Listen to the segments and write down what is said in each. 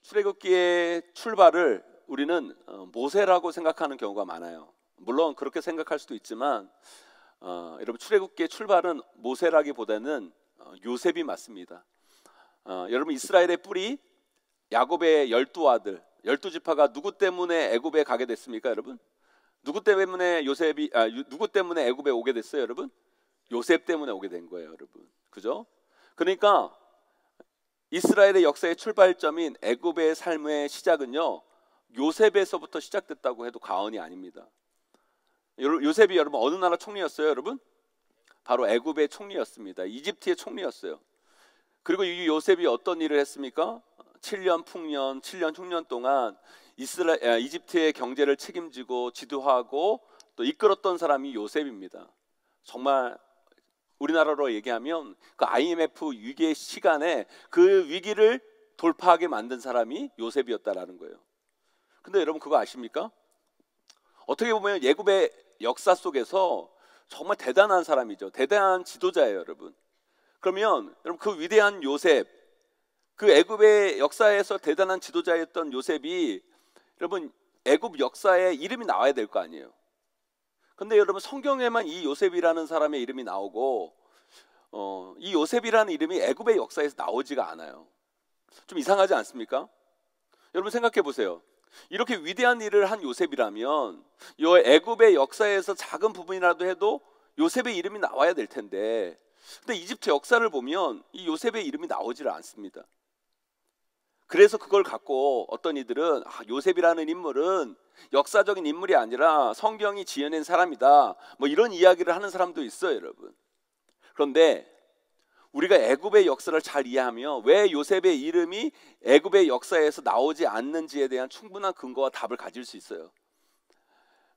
출애굽기의 출발을 우리는 모세라고 생각하는 경우가 많아요. 물론 그렇게 생각할 수도 있지만 여러분, 출애굽기의 출발은 모세라기보다는 요셉이 맞습니다. 여러분, 이스라엘의 뿌리 야곱의 12아들 12지파가 누구 때문에 애굽에 가게 됐습니까, 여러분? 누구 때문에 누구 때문에 애굽에 오게 됐어요, 여러분? 요셉 때문에 오게 된 거예요, 여러분. 그죠? 그러니까 이스라엘의 역사의 출발점인 애굽의 삶의 시작은요, 요셉에서부터 시작됐다고 해도 과언이 아닙니다. 요셉이 여러분 어느 나라 총리였어요, 여러분? 바로 애굽의 총리였습니다. 이집트의 총리였어요. 그리고 이 요셉이 어떤 일을 했습니까? 7년 풍년, 7년 흉년 동안 이집트의 경제를 책임지고 지도하고 또 이끌었던 사람이 요셉입니다. 정말 우리나라로 얘기하면 그 IMF 위기의 시간에 그 위기를 돌파하게 만든 사람이 요셉이었다라는 거예요. 근데 여러분, 그거 아십니까? 어떻게 보면 애굽의 역사 속에서 정말 대단한 사람이죠. 대단한 지도자예요, 여러분. 그러면 여러분, 그 위대한 요셉, 그 애굽의 역사에서 대단한 지도자였던 요셉이 여러분 애굽 역사에 이름이 나와야 될 거 아니에요. 근데 여러분, 성경에만 이 요셉이라는 사람의 이름이 나오고 이 요셉이라는 이름이 애굽의 역사에서 나오지가 않아요. 좀 이상하지 않습니까? 여러분, 생각해 보세요. 이렇게 위대한 일을 한 요셉이라면 이 애굽의 역사에서 작은 부분이라도 해도 요셉의 이름이 나와야 될 텐데, 근데 이집트 역사를 보면 이 요셉의 이름이 나오지를 않습니다. 그래서 그걸 갖고 어떤 이들은 요셉이라는 인물은 역사적인 인물이 아니라 성경이 지어낸 사람이다, 뭐 이런 이야기를 하는 사람도 있어요, 여러분. 그런데 우리가 애굽의 역사를 잘 이해하면 왜 요셉의 이름이 애굽의 역사에서 나오지 않는지에 대한 충분한 근거와 답을 가질 수 있어요.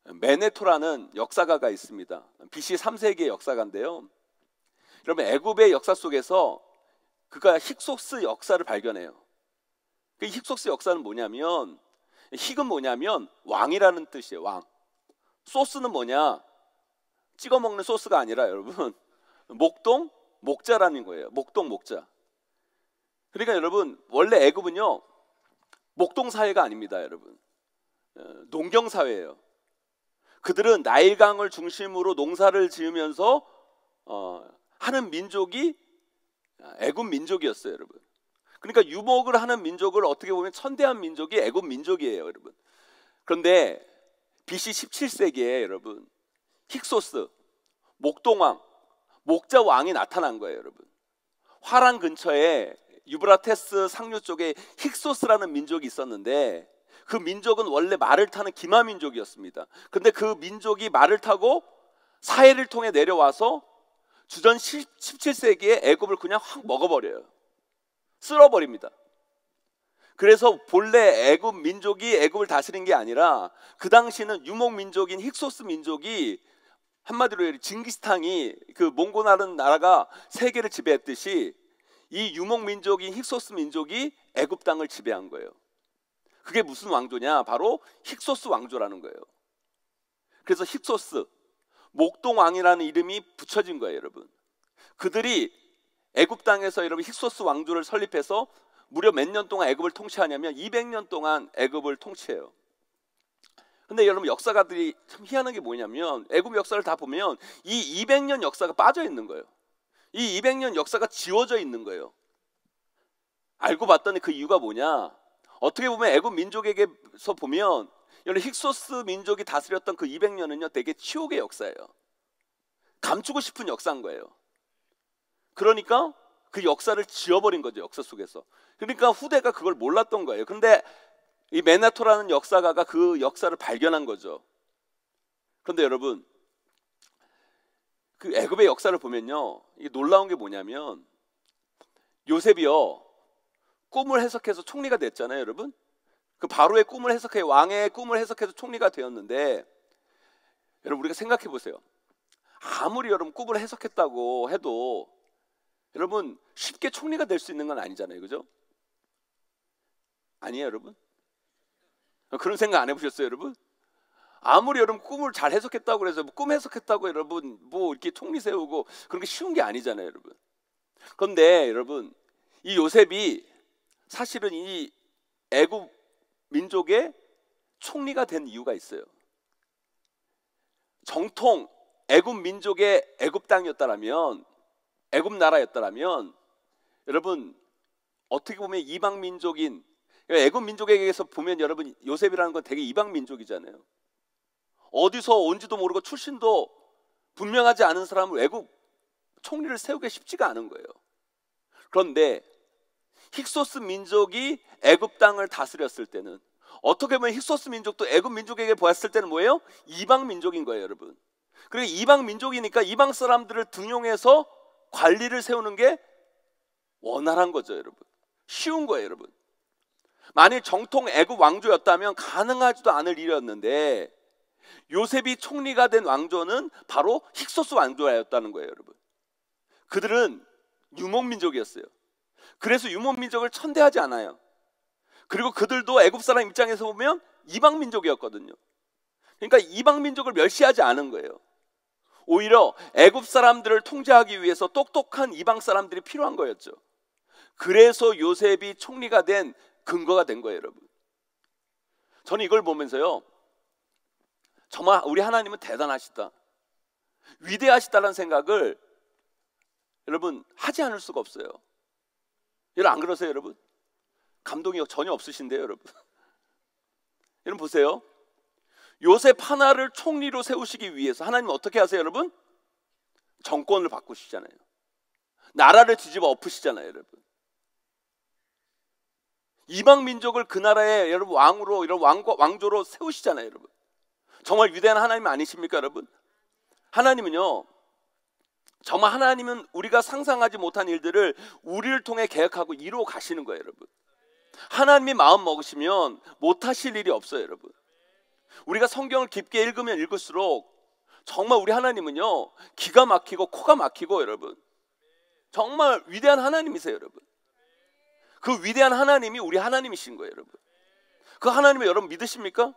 메네토라는 역사가가 있습니다. BC 3세기의 역사가인데요, 여러분, 애굽의 역사 속에서 그가 힉소스 역사를 발견해요. 그 힉소스 역사는 뭐냐면, 힉은 뭐냐면 왕이라는 뜻이에요. 왕. 소스는 뭐냐? 찍어 먹는 소스가 아니라 여러분, 목동 목자라는 거예요. 목동 목자. 그러니까 여러분, 원래 애굽은요 목동 사회가 아닙니다, 여러분. 농경 사회예요. 그들은 나일강을 중심으로 농사를 지으면서 하는 민족이 애굽 민족이었어요, 여러분. 그러니까 유목을 하는 민족을 어떻게 보면 천대한 민족이 애굽 민족이에요, 여러분. 그런데 BC 17세기에 여러분, 힉소스 목동왕, 목자 왕이 나타난 거예요, 여러분. 화란 근처에 유브라테스 상류 쪽에 힉소스라는 민족이 있었는데, 그 민족은 원래 말을 타는 기마 민족이었습니다. 근데 그 민족이 말을 타고 사해를 통해 내려와서 주전 17세기에 애굽을 그냥 확 먹어버려요. 쓸어버립니다. 그래서 본래 애굽 민족이 애굽을 다스린 게 아니라 그 당시는 유목 민족인 힉소스 민족이, 한마디로 징기스칸이 그 몽고라는 나라가 세계를 지배했듯이 이 유목 민족인 힉소스 민족이 애굽 땅을 지배한 거예요. 그게 무슨 왕조냐? 바로 힉소스 왕조라는 거예요. 그래서 힉소스, 목동 왕이라는 이름이 붙여진 거예요, 여러분. 그들이 애굽 땅에서 여러분 힉소스 왕조를 설립해서 무려 몇 년 동안 애굽을 통치하냐면 200년 동안 애굽을 통치해요. 근데 여러분, 역사가들이 참 희한한 게 뭐냐면 애굽 역사를 다 보면 이 200년 역사가 빠져 있는 거예요. 이 200년 역사가 지워져 있는 거예요. 알고 봤더니 그 이유가 뭐냐? 어떻게 보면 애굽 민족에게서 보면 여러분, 힉소스 민족이 다스렸던 그 200년은요 되게 치욕의 역사예요. 감추고 싶은 역사인 거예요. 그러니까 그 역사를 지워버린 거죠, 역사 속에서. 그러니까 후대가 그걸 몰랐던 거예요. 그런데 이 메나토라는 역사가가 그 역사를 발견한 거죠. 그런데 여러분, 그 애굽의 역사를 보면요, 이게 놀라운 게 뭐냐면 요셉이요 꿈을 해석해서 총리가 됐잖아요, 여러분. 그 바로의 꿈을 해석해, 왕의 꿈을 해석해서 총리가 되었는데, 여러분, 우리가 생각해 보세요. 아무리 여러분 꿈을 해석했다고 해도 여러분 쉽게 총리가 될 수 있는 건 아니잖아요, 그죠? 아니에요, 여러분? 그런 생각 안 해보셨어요, 여러분? 아무리 여러분 꿈을 잘 해석했다고 해서 꿈 해석했다고 여러분 뭐 이렇게 총리 세우고 그런 게 쉬운 게 아니잖아요, 여러분. 그런데 여러분, 이 요셉이 사실은 이 애굽 민족의 총리가 된 이유가 있어요. 정통 애굽 민족의 애굽 땅이었다라면, 애굽 나라였다라면, 여러분 어떻게 보면 이방 민족인 애굽 민족에게서 보면 여러분 요셉이라는 건 되게 이방 민족이잖아요. 어디서 온지도 모르고 출신도 분명하지 않은 사람을 애굽 총리를 세우기 쉽지가 않은 거예요. 그런데 힉소스 민족이 애굽 땅을 다스렸을 때는, 어떻게 보면 힉소스 민족도 애굽 민족에게 보았을 때는 뭐예요? 이방 민족인 거예요, 여러분. 그리고 이방 민족이니까 이방 사람들을 등용해서 관리를 세우는 게 원활한 거죠, 여러분. 쉬운 거예요, 여러분. 만일 정통 애굽 왕조였다면 가능하지도 않을 일이었는데, 요셉이 총리가 된 왕조는 바로 힉소스 왕조였다는 거예요, 여러분. 그들은 유목민족이었어요. 그래서 유목민족을 천대하지 않아요. 그리고 그들도 애굽 사람 입장에서 보면 이방민족이었거든요. 그러니까 이방민족을 멸시하지 않은 거예요. 오히려 애굽 사람들을 통제하기 위해서 똑똑한 이방 사람들이 필요한 거였죠. 그래서 요셉이 총리가 된 근거가 된 거예요, 여러분. 저는 이걸 보면서요, 정말 우리 하나님은 대단하시다, 위대하시다라는 생각을 여러분 하지 않을 수가 없어요. 여러분 안 그러세요, 여러분? 감동이 전혀 없으신데요, 여러분. 여러분 보세요. 요셉 하나를 총리로 세우시기 위해서 하나님은 어떻게 하세요, 여러분? 정권을 바꾸시잖아요. 나라를 뒤집어 엎으시잖아요, 여러분. 이방 민족을 그 나라의 여러분 왕으로, 이런 왕조로 세우시잖아요, 여러분. 정말 위대한 하나님 아니십니까, 여러분? 하나님은요, 정말 하나님은 우리가 상상하지 못한 일들을 우리를 통해 계획하고 이루어 가시는 거예요, 여러분. 하나님이 마음 먹으시면 못하실 일이 없어요, 여러분. 우리가 성경을 깊게 읽으면 읽을수록 정말 우리 하나님은요, 기가 막히고 코가 막히고, 여러분, 정말 위대한 하나님이세요, 여러분. 그 위대한 하나님이 우리 하나님이신 거예요, 여러분. 그 하나님을 여러분 믿으십니까?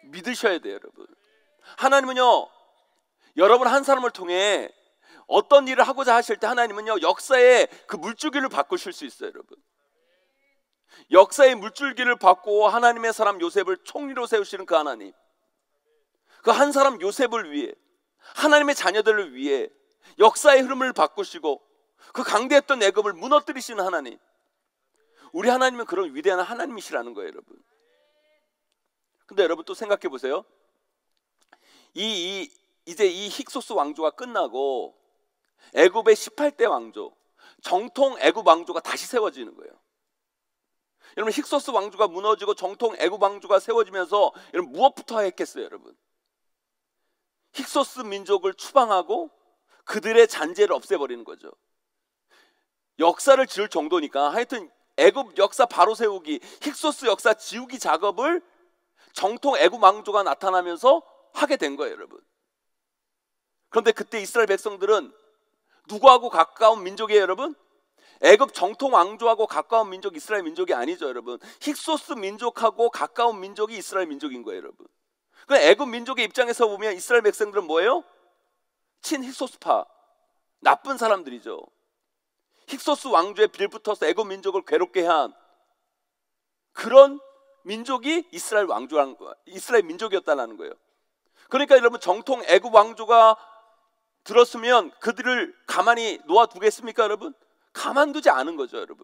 믿으셔야 돼요, 여러분. 하나님은요, 여러분 한 사람을 통해 어떤 일을 하고자 하실 때 하나님은요, 역사의 그 물줄기를 바꾸실 수 있어요, 여러분. 역사의 물줄기를 바꾸어 하나님의 사람 요셉을 총리로 세우시는 그 하나님, 그 한 사람 요셉을 위해, 하나님의 자녀들을 위해 역사의 흐름을 바꾸시고 그 강대했던 애굽을 무너뜨리시는 하나님, 우리 하나님은 그런 위대한 하나님이시라는 거예요, 여러분. 근데 여러분 또 생각해 보세요. 이제 이 힉소스 왕조가 끝나고 애굽의 18대 왕조, 정통 애굽 왕조가 다시 세워지는 거예요. 여러분 힉소스 왕조가 무너지고 정통 애굽 왕조가 세워지면서 여러분 무엇부터 했겠어요, 여러분? 힉소스 민족을 추방하고 그들의 잔재를 없애버리는 거죠. 역사를 지을 정도니까 하여튼 애굽 역사 바로 세우기, 힉소스 역사 지우기 작업을 정통 애굽 왕조가 나타나면서 하게 된 거예요, 여러분. 그런데 그때 이스라엘 백성들은 누구하고 가까운 민족이에요, 여러분? 애굽 정통 왕조하고 가까운 민족 이스라엘 민족이 아니죠, 여러분. 힉소스 민족하고 가까운 민족이 이스라엘 민족인 거예요, 여러분. 그 애굽 민족의 입장에서 보면 이스라엘 백성들은 뭐예요? 친 힉소스파, 나쁜 사람들이죠. 힉소스 왕조에 빌붙어서 애굽 민족을 괴롭게 한 그런 민족이 이스라엘 이스라엘 민족이었다는 거예요. 그러니까 여러분 정통 애굽 왕조가 들었으면 그들을 가만히 놓아두겠습니까, 여러분? 가만두지 않은 거죠, 여러분.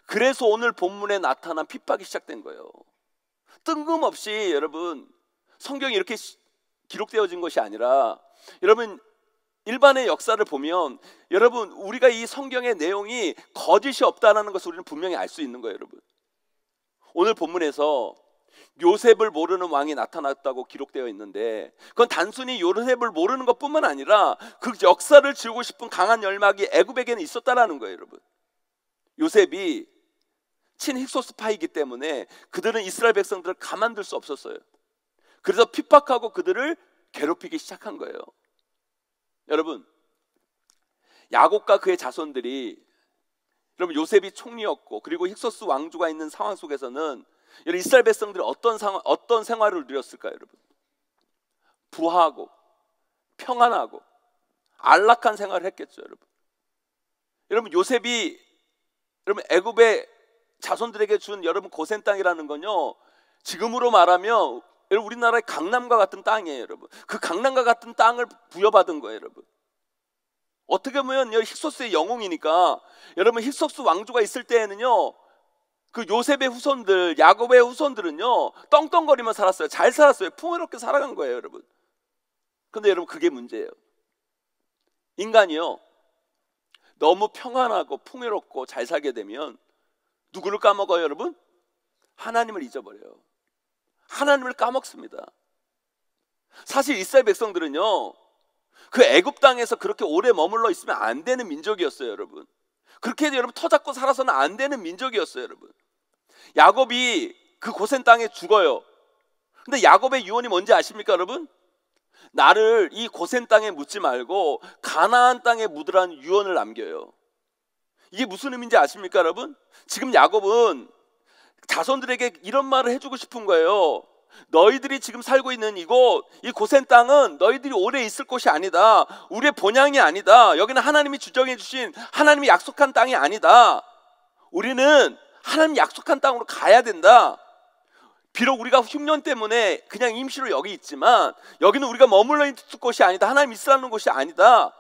그래서 오늘 본문에 나타난 핍박이 시작된 거예요. 뜬금없이 여러분 성경이 이렇게 기록되어진 것이 아니라, 여러분 일반의 역사를 보면 여러분 우리가 이 성경의 내용이 거짓이 없다는 것을 우리는 분명히 알 수 있는 거예요, 여러분. 오늘 본문에서 요셉을 모르는 왕이 나타났다고 기록되어 있는데, 그건 단순히 요셉을 모르는 것뿐만 아니라 그 역사를 지우고 싶은 강한 열망이 애굽에게는 있었다라는 거예요, 여러분. 요셉이 친 힉소스파이기 때문에 그들은 이스라엘 백성들을 가만둘 수 없었어요. 그래서 핍박하고 그들을 괴롭히기 시작한 거예요. 여러분 야곱과 그의 자손들이, 여러분 요셉이 총리였고 그리고 힉소스 왕조가 있는 상황 속에서는 여러분 이스라엘 백성들이 어떤 생활을 누렸을까요, 여러분? 부하고 평안하고 안락한 생활을 했겠죠, 여러분. 여러분 요셉이 여러분 애굽의 자손들에게 준 여러분 고센 땅이라는 건요, 지금으로 말하면 여러분 우리나라의 강남과 같은 땅이에요. 여러분 그 강남과 같은 땅을 부여받은 거예요. 여러분 어떻게 보면 힉소스의 영웅이니까, 여러분 힉소스 왕조가 있을 때에는요, 그 요셉의 후손들, 야곱의 후손들은요 떵떵거리며 살았어요. 잘 살았어요. 풍요롭게 살아간 거예요. 여러분 근데 여러분 그게 문제예요. 인간이요 너무 평안하고 풍요롭고 잘 살게 되면 누구를 까먹어요? 여러분 하나님을 잊어버려요. 하나님을 까먹습니다. 사실 이스라엘 백성들은요 그 애굽 땅에서 그렇게 오래 머물러 있으면 안 되는 민족이었어요. 여러분 그렇게 해도 여러분 터잡고 살아서는 안 되는 민족이었어요. 여러분 야곱이 그 고센 땅에 죽어요. 근데 야곱의 유언이 뭔지 아십니까? 여러분 나를 이 고센 땅에 묻지 말고 가나안 땅에 묻으라는 유언을 남겨요. 이게 무슨 의미인지 아십니까? 여러분 지금 야곱은 자손들에게 이런 말을 해주고 싶은 거예요. 너희들이 지금 살고 있는 이곳, 이 고센 땅은 너희들이 오래 있을 곳이 아니다. 우리의 본향이 아니다. 여기는 하나님이 주정해 주신, 하나님이 약속한 땅이 아니다. 우리는 하나님 약속한 땅으로 가야 된다. 비록 우리가 흉년 때문에 그냥 임시로 여기 있지만 여기는 우리가 머물러 있을 곳이 아니다. 하나님 있으라는 곳이 아니다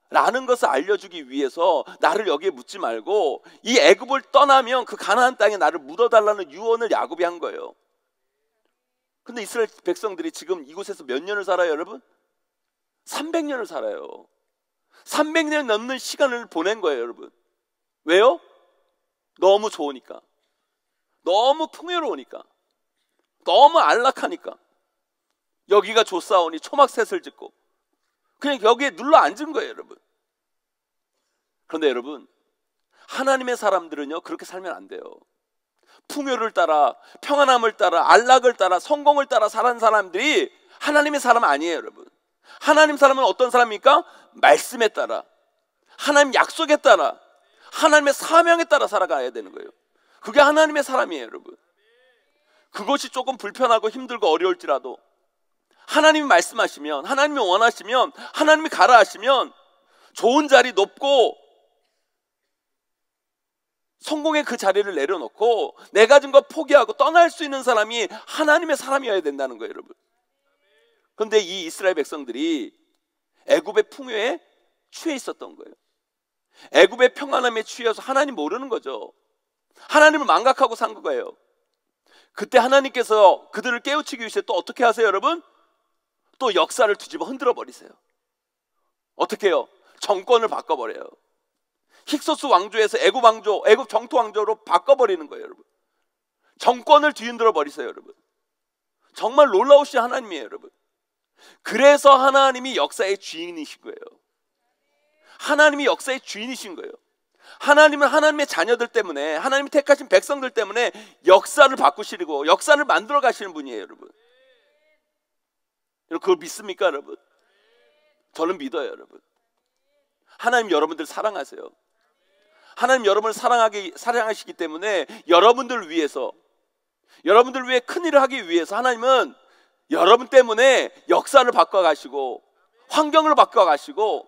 라는 것을 알려주기 위해서 나를 여기에 묻지 말고 이 애굽을 떠나면 그 가나안 땅에 나를 묻어달라는 유언을 야곱이 한 거예요. 근데 이스라엘 백성들이 지금 이곳에서 몇 년을 살아요? 여러분 300년을 살아요. 300년 넘는 시간을 보낸 거예요. 여러분 왜요? 너무 좋으니까, 너무 풍요로우니까, 너무 안락하니까. 여기가 좋사오니 초막셋을 짓고 그냥 여기에 눌러 앉은 거예요. 여러분 그런데 여러분 하나님의 사람들은요 그렇게 살면 안 돼요. 풍요를 따라, 평안함을 따라, 안락을 따라, 성공을 따라 살아가는 사람들이 하나님의 사람 아니에요. 여러분 하나님 사람은 어떤 사람입니까? 말씀에 따라, 하나님 약속에 따라, 하나님의 사명에 따라 살아가야 되는 거예요. 그게 하나님의 사람이에요. 여러분 그것이 조금 불편하고 힘들고 어려울지라도 하나님이 말씀하시면, 하나님이 원하시면, 하나님이 가라 하시면 좋은 자리, 높고 성공의 그 자리를 내려놓고 내 가진 거 포기하고 떠날 수 있는 사람이 하나님의 사람이어야 된다는 거예요. 여러분 그런데 이 이스라엘 백성들이 애굽의 풍요에 취해 있었던 거예요. 애굽의 평안함에 취해서 하나님 모르는 거죠. 하나님을 망각하고 산 거예요. 그때 하나님께서 그들을 깨우치기 위해서 또 어떻게 하세요? 여러분 또 역사를 뒤집어 흔들어 버리세요. 어떻게 해요? 정권을 바꿔버려요. 힉소스 왕조에서 애굽 왕조, 애굽 정토 왕조로 바꿔버리는 거예요. 여러분 정권을 뒤흔들어 버리세요. 여러분 정말 놀라우신 하나님이에요. 여러분 그래서 하나님이 역사의 주인이신 거예요. 하나님이 역사의 주인이신 거예요. 하나님은 하나님의 자녀들 때문에, 하나님이 택하신 백성들 때문에 역사를 바꾸시고 역사를 만들어 가시는 분이에요. 여러분 그걸 믿습니까? 여러분 저는 믿어요. 여러분 하나님 여러분들 사랑하세요. 하나님 여러분을 사랑하시기 때문에 여러분들을 위해서, 여러분들을 위해 큰일을 하기 위해서 하나님은 여러분 때문에 역사를 바꿔가시고 환경을 바꿔가시고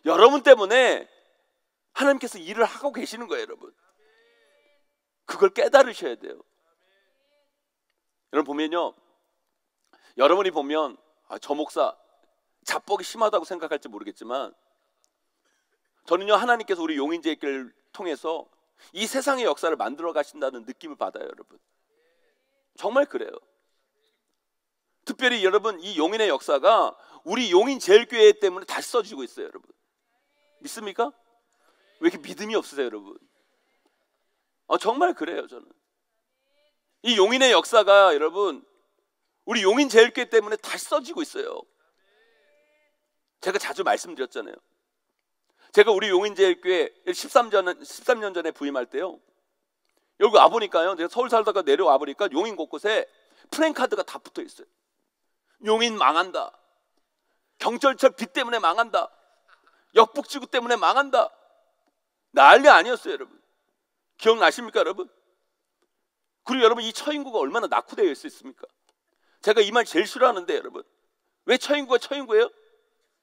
여러분 때문에 하나님께서 일을 하고 계시는 거예요. 여러분 그걸 깨달으셔야 돼요. 여러분 보면요, 여러분이 보면 저 목사 자뻑이 심하다고 생각할지 모르겠지만 저는요 하나님께서 우리 용인제의 길을 통해서 이 세상의 역사를 만들어 가신다는 느낌을 받아요. 여러분 정말 그래요. 특별히 여러분 이 용인의 역사가 우리 용인제일교회 때문에 다시 써지고 있어요. 여러분 믿습니까? 왜 이렇게 믿음이 없으세요? 여러분 정말 그래요. 저는 이 용인의 역사가 여러분 우리 용인제일교회 때문에 다시 써지고 있어요. 제가 자주 말씀드렸잖아요. 제가 우리 용인제일교회 13년 전에 부임할 때요 여기 와보니까요, 제가 서울 살다가 내려와 보니까 용인 곳곳에 프랜카드가 다 붙어 있어요. 용인 망한다, 경철철 비 때문에 망한다, 역북지구 때문에 망한다. 난리 아니었어요. 여러분 기억나십니까? 여러분 그리고 여러분 이 처인구가 얼마나 낙후되어 있습니까? 제가 이 말 제일 싫어하는데 여러분 왜 처인구가 처인구예요?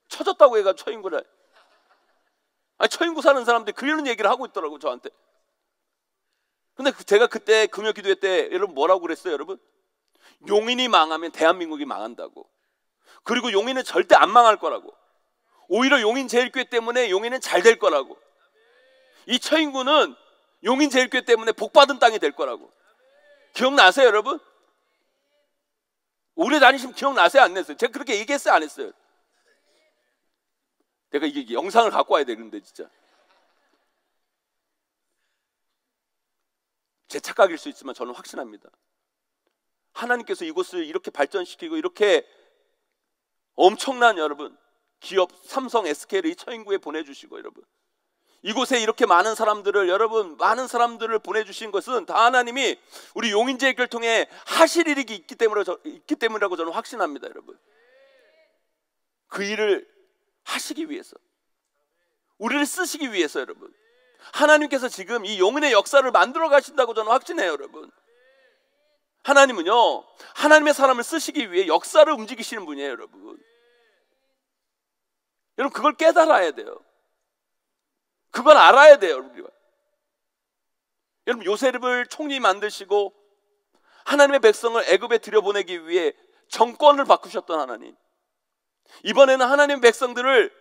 처졌다고 해가지고 처인구를. 처인구 사는 사람들이 그런 얘기를 하고 있더라고요 저한테. 근데 제가 그때 금요 기도회 때 여러분 뭐라고 그랬어요, 여러분? 용인이 망하면 대한민국이 망한다고. 그리고 용인은 절대 안 망할 거라고. 오히려 용인제일교회 때문에 용인은 잘 될 거라고. 이 처인구는 용인제일교회 때문에 복받은 땅이 될 거라고. 기억나세요, 여러분? 오래 다니시면 기억나세요, 안 냈어요? 제가 그렇게 얘기했어요, 안 했어요? 내가 이게 영상을 갖고 와야 되는데 진짜. 제 착각일 수 있지만 저는 확신합니다. 하나님께서 이곳을 이렇게 발전시키고 이렇게 엄청난 여러분 기업 삼성 SK를 이 처인구에 보내주시고 여러분 이곳에 이렇게 많은 사람들을 여러분 많은 사람들을 보내주신 것은 다 하나님이 우리 용인제일교회를 통해 하실 일이 있기 때문이라고 저는 확신합니다. 여러분 그 일을 하시기 위해서 우리를 쓰시기 위해서 여러분 하나님께서 지금 이 용인의 역사를 만들어 가신다고 저는 확신해요. 여러분 하나님은요 하나님의 사람을 쓰시기 위해 역사를 움직이시는 분이에요. 여러분 그걸 깨달아야 돼요. 그걸 알아야 돼요. 우리가. 여러분 요셉을 총리 만드시고 하나님의 백성을 애굽에 들여보내기 위해 정권을 바꾸셨던 하나님, 이번에는 하나님의 백성들을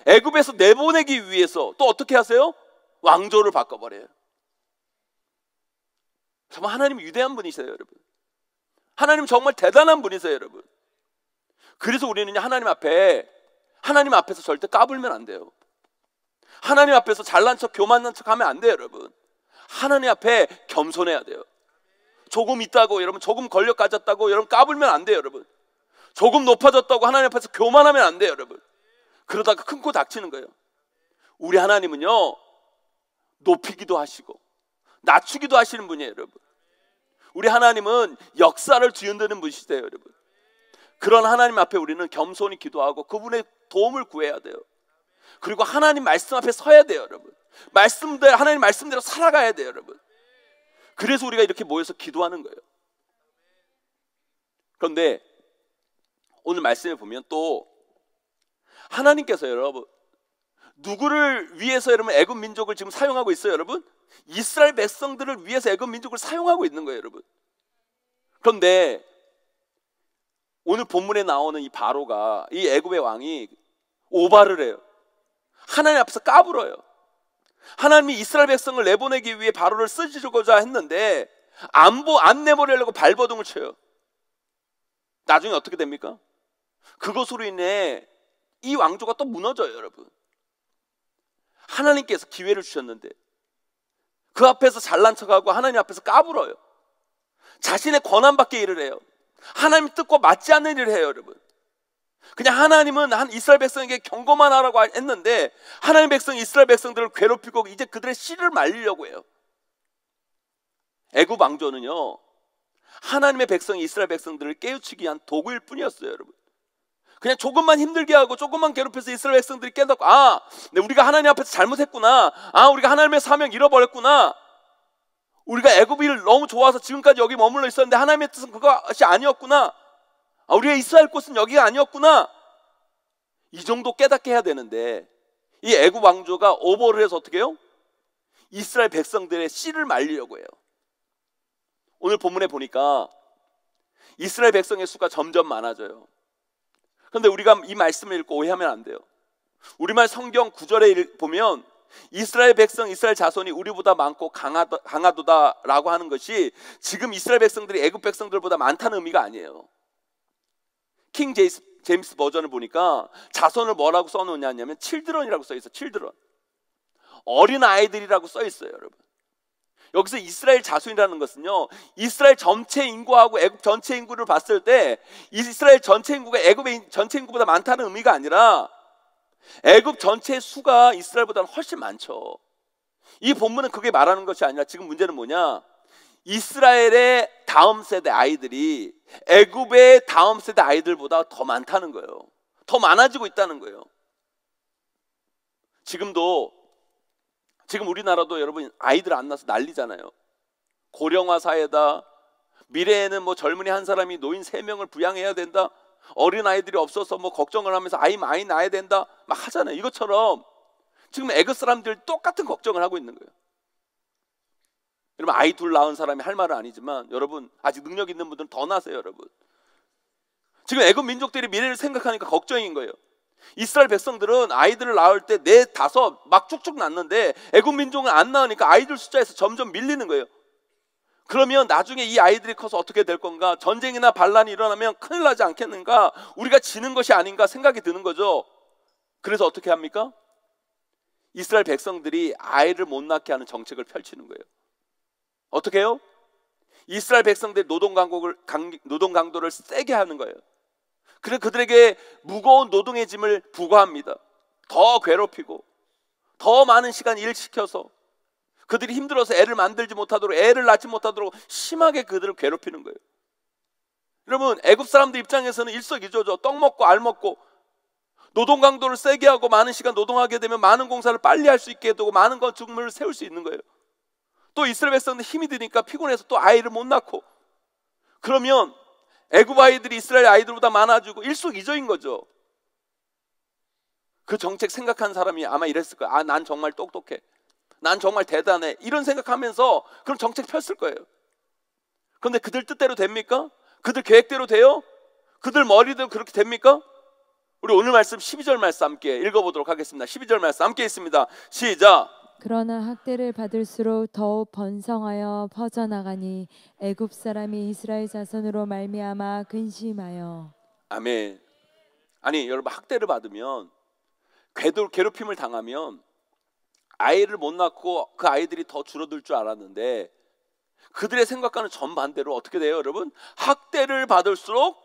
애굽에서 내보내기 위해서 또 어떻게 하세요? 왕조를 바꿔버려요. 정말 하나님 위대한 분이세요. 여러분 하나님 정말 대단한 분이세요. 여러분 그래서 우리는 하나님 앞에서 절대 까불면 안 돼요. 하나님 앞에서 잘난 척 교만난 척 하면 안 돼요. 여러분 하나님 앞에 겸손해야 돼요. 조금 있다고 여러분 조금 권력 가졌다고 여러분 까불면 안 돼요. 여러분 조금 높아졌다고 하나님 앞에서 교만하면 안 돼요. 여러분 그러다가 큰 코 닥치는 거예요. 우리 하나님은요 높이기도 하시고 낮추기도 하시는 분이에요. 여러분 우리 하나님은 역사를 뒤흔드는 분이시대요. 여러분 그런 하나님 앞에 우리는 겸손히 기도하고 그분의 도움을 구해야 돼요. 그리고 하나님 말씀 앞에 서야 돼요. 여러분 하나님 말씀대로 살아가야 돼요. 여러분 그래서 우리가 이렇게 모여서 기도하는 거예요. 그런데 오늘 말씀에 보면 또 하나님께서 여러분 누구를 위해서 여러분 애굽 민족을 지금 사용하고 있어요. 여러분 이스라엘 백성들을 위해서 애굽 민족을 사용하고 있는 거예요. 여러분 그런데 오늘 본문에 나오는 이 바로가 이 애굽의 왕이 오바를 해요. 하나님 앞에서 까불어요. 하나님이 이스라엘 백성을 내보내기 위해 바로를 쓰시고자 했는데 안 내보내려고 발버둥을 쳐요. 나중에 어떻게 됩니까? 그것으로 인해 이 왕조가 또 무너져요. 여러분 하나님께서 기회를 주셨는데 그 앞에서 잘난 척하고 하나님 앞에서 까불어요. 자신의 권한밖에 일을 해요. 하나님 뜻과 맞지 않는 일을 해요. 여러분 그냥 하나님은 이스라엘 백성에게 경고만 하라고 했는데 하나님 백성이 이스라엘 백성들을 괴롭히고 이제 그들의 씨를 말리려고 해요. 애굽 왕조는요 하나님의 백성이 이스라엘 백성들을 깨우치기 위한 도구일 뿐이었어요. 여러분 그냥 조금만 힘들게 하고 조금만 괴롭혀서 이스라엘 백성들이 깨닫고 우리가 하나님 앞에서 잘못했구나, 우리가 하나님의 사명 잃어버렸구나, 우리가 애굽이 너무 좋아서 지금까지 여기 머물러 있었는데 하나님의 뜻은 그것이 아니었구나, 우리가 있어야 할 곳은 여기가 아니었구나, 이 정도 깨닫게 해야 되는데 이 애굽 왕조가 오버를 해서 어떻게 해요? 이스라엘 백성들의 씨를 말리려고 해요. 오늘 본문에 보니까 이스라엘 백성의 수가 점점 많아져요. 그런데 우리가 이 말씀을 읽고 오해하면 안 돼요. 우리말 성경 9절에 보면 이스라엘 백성, 이스라엘 자손이 우리보다 많고 강하도다라고 하는 것이 지금 이스라엘 백성들이 애굽 백성들보다 많다는 의미가 아니에요. 킹 제임스 버전을 보니까 자손을 뭐라고 써놓냐면 children이라고 써있어요. children, 어린 아이들이라고 써있어요. 여러분 여기서 이스라엘 자손이라는 것은요 이스라엘 전체 인구하고 애굽 전체 인구를 봤을 때 이스라엘 전체 인구가 애굽의 전체 인구보다 많다는 의미가 아니라 애굽 전체의 수가 이스라엘보다는 훨씬 많죠. 이 본문은 그게 말하는 것이 아니라 지금 문제는 뭐냐, 이스라엘의 다음 세대 아이들이 애굽의 다음 세대 아이들보다 더 많다는 거예요. 더 많아지고 있다는 거예요. 지금 우리나라도 여러분 아이들 안 낳아서 난리잖아요. 고령화 사회다, 미래에는 젊은이 한 사람이 노인 3명을 부양해야 된다, 어린 아이들이 없어서 걱정을 하면서 아이 많이 낳아야 된다 막 하잖아요. 이것처럼 지금 애굽 사람들 똑같은 걱정을 하고 있는 거예요. 여러분 아이 둘 낳은 사람이 할 말은 아니지만 여러분 아직 능력 있는 분들은 더 낳으세요 여러분. 지금 애굽 민족들이 미래를 생각하니까 걱정인 거예요. 이스라엘 백성들은 아이들을 낳을 때 4, 5 막 쭉쭉 낳는데 애굽 민족은 안 낳으니까 아이들 숫자에서 점점 밀리는 거예요. 그러면 나중에 이 아이들이 커서 어떻게 될 건가? 전쟁이나 반란이 일어나면 큰일 나지 않겠는가? 우리가 지는 것이 아닌가 생각이 드는 거죠. 그래서 어떻게 합니까? 이스라엘 백성들이 아이를 못 낳게 하는 정책을 펼치는 거예요. 어떻게 해요? 이스라엘 백성들의 노동 강도를 세게 하는 거예요. 그래서 그들에게 무거운 노동의 짐을 부과합니다. 더 괴롭히고 더 많은 시간 일시켜서 그들이 힘들어서 애를 만들지 못하도록, 애를 낳지 못하도록 심하게 그들을 괴롭히는 거예요. 여러분 애굽 사람들 입장에서는 일석이조죠. 떡 먹고 알 먹고 노동 강도를 세게 하고 많은 시간 노동하게 되면 많은 공사를 빨리 할 수 있게 되고 많은 건축물을 세울 수 있는 거예요. 또 이스라엘 백성들 힘이 드니까 피곤해서 또 아이를 못 낳고, 그러면 애굽 아이들이 이스라엘 아이들보다 많아지고 일석이조인 거죠. 그 정책 생각한 사람이 아마 이랬을 거예요. 아, 난 정말 똑똑해, 난 정말 대단해, 이런 생각하면서 그런 정책 폈을 거예요. 그런데 그들 뜻대로 됩니까? 그들 계획대로 돼요? 그들 머리대로 그렇게 됩니까? 우리 오늘 말씀 12절 말씀 함께 읽어보도록 하겠습니다. 12절 말씀 함께 있습니다. 시작. 그러나 학대를 받을수록 더욱 번성하여 퍼져나가니 애굽 사람이 이스라엘 자손으로 말미암아 근심하여. 아멘. 아니 여러분, 학대를 받으면, 괴롭힘을 당하면 아이를 못 낳고 그 아이들이 더 줄어들 줄 알았는데 그들의 생각과는 정반대로 어떻게 돼요 여러분? 학대를 받을수록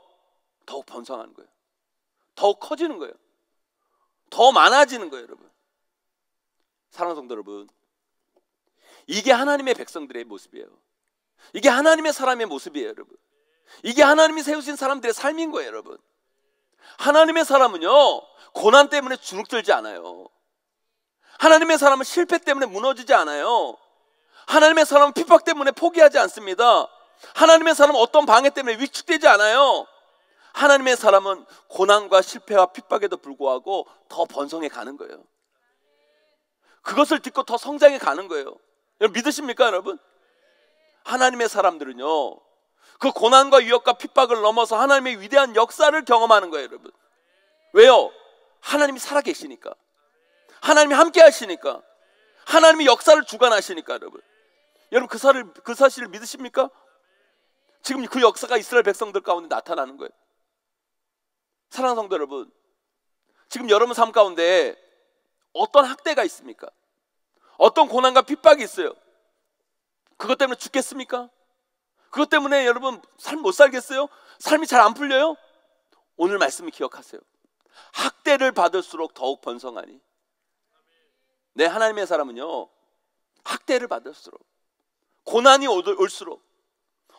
더욱 번성하는 거예요. 더욱 커지는 거예요. 더 많아지는 거예요 여러분. 사랑하는 성도 여러분, 이게 하나님의 백성들의 모습이에요. 이게 하나님의 사람의 모습이에요 여러분. 이게 하나님이 세우신 사람들의 삶인 거예요 여러분. 하나님의 사람은요 고난 때문에 주눅들지 않아요. 하나님의 사람은 실패 때문에 무너지지 않아요. 하나님의 사람은 핍박 때문에 포기하지 않습니다. 하나님의 사람은 어떤 방해 때문에 위축되지 않아요. 하나님의 사람은 고난과 실패와 핍박에도 불구하고 더 번성해 가는 거예요. 그것을 딛고 더 성장해 가는 거예요. 여러분 믿으십니까 여러분? 하나님의 사람들은요 그 고난과 위협과 핍박을 넘어서 하나님의 위대한 역사를 경험하는 거예요 여러분. 왜요? 하나님이 살아계시니까, 하나님이 함께 하시니까, 하나님이 역사를 주관하시니까 여러분. 여러분 그 사실을 믿으십니까? 지금 그 역사가 이스라엘 백성들 가운데 나타나는 거예요. 사랑하는 성도 여러분, 지금 여러분 삶 가운데 어떤 학대가 있습니까? 어떤 고난과 핍박이 있어요? 그것 때문에 죽겠습니까? 그것 때문에 여러분 삶 못 살겠어요? 삶이 잘 안 풀려요? 오늘 말씀을 기억하세요. 학대를 받을수록 더욱 번성하니. 내 하나님의 사람은요 학대를 받을수록, 고난이 올수록,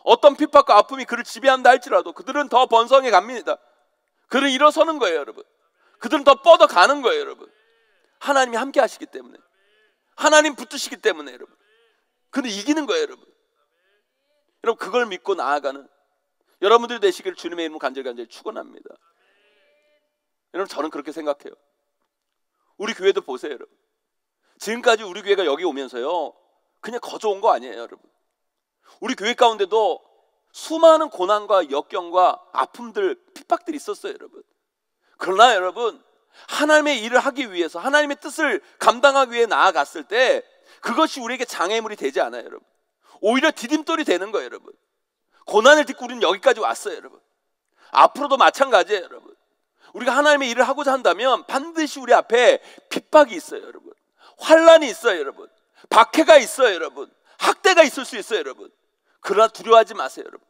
어떤 핍박과 아픔이 그를 지배한다 할지라도 그들은 더 번성해 갑니다. 그들은 일어서는 거예요 여러분. 그들은 더 뻗어가는 거예요 여러분. 하나님이 함께 하시기 때문에, 하나님 붙드시기 때문에 여러분, 그는 이기는 거예요 여러분. 여러분 그걸 믿고 나아가는 여러분들이 되시기를 주님의 이름으로 간절히 축원합니다. 여러분 저는 그렇게 생각해요. 우리 교회도 보세요 여러분. 지금까지 우리 교회가 여기 오면서요 그냥 거저 온 거 아니에요 여러분. 우리 교회 가운데도 수많은 고난과 역경과 아픔들, 핍박들이 있었어요 여러분. 그러나 여러분 하나님의 일을 하기 위해서, 하나님의 뜻을 감당하기 위해 나아갔을 때 그것이 우리에게 장애물이 되지 않아요 여러분. 오히려 디딤돌이 되는 거예요 여러분. 고난을 딛고 우리는 여기까지 왔어요 여러분. 앞으로도 마찬가지예요 여러분. 우리가 하나님의 일을 하고자 한다면 반드시 우리 앞에 핍박이 있어요 여러분. 환란이 있어요 여러분. 박해가 있어요 여러분. 학대가 있을 수 있어요 여러분. 그러나 두려워하지 마세요 여러분.